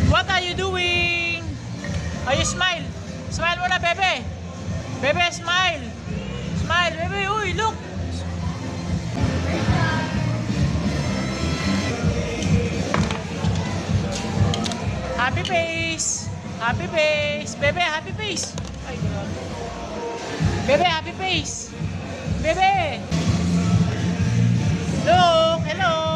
What are you doing? Are you smile? Smile muna, bebe. Bebe, smile. Smile, bebe. Uy, look. Happy face. Happy face. Bebe, happy face. Ay, grabe. Bebe, happy face. Bebe. Look, hello.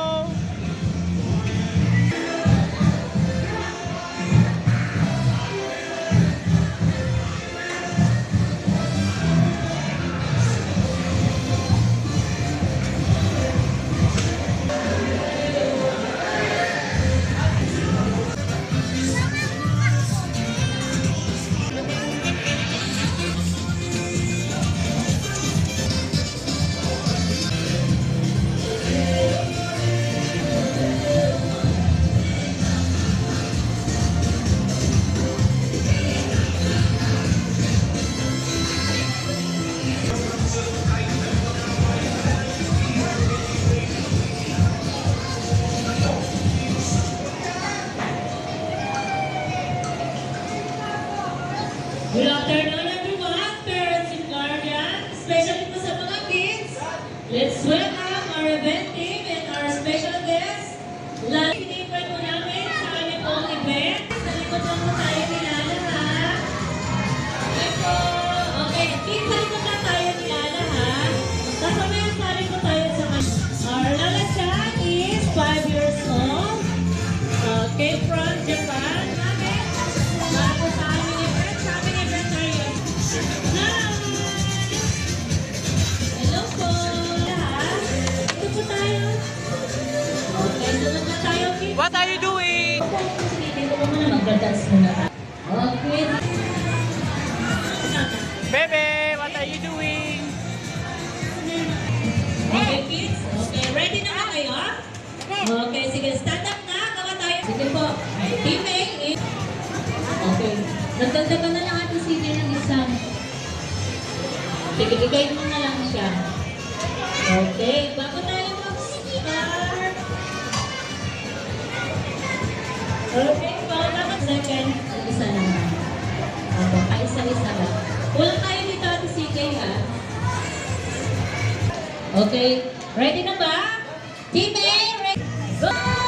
Good afternoon, everyone, parents and guardians, especially po sa mga kids. Let's welcome our event team and our special guests. Pinipay po namin sa aming pong event. Sa likod lang po tayo nilala, ha? Okay, kids, sa likod lang tayo nilala, ha? Kasamayan sa likod tayo sa our Lala Chan is 5 years old. Came from Japan. Tapos sa aming event, hello po lahat. Ito po tayo. Okay, sunod na tayo. What are you doing? Dito po muna, mag-dance muna. Okay. Bebe, what are you doing? Okay, kids. Okay, ready na ba kayo? Okay, sige, stand up na. Gawa tayo. Sige po. Team A. Okay. Nagdagdagan na lang ating CD ng isang. Sige, bigay mo na lang siya. Okay, bago tayo mag-start. Okay, bago naman second. Isa naman. Okay, paisa-isa lang. Kulang tayo dito ating CJ, ha? Okay, ready na ba? Team A, ready? Go!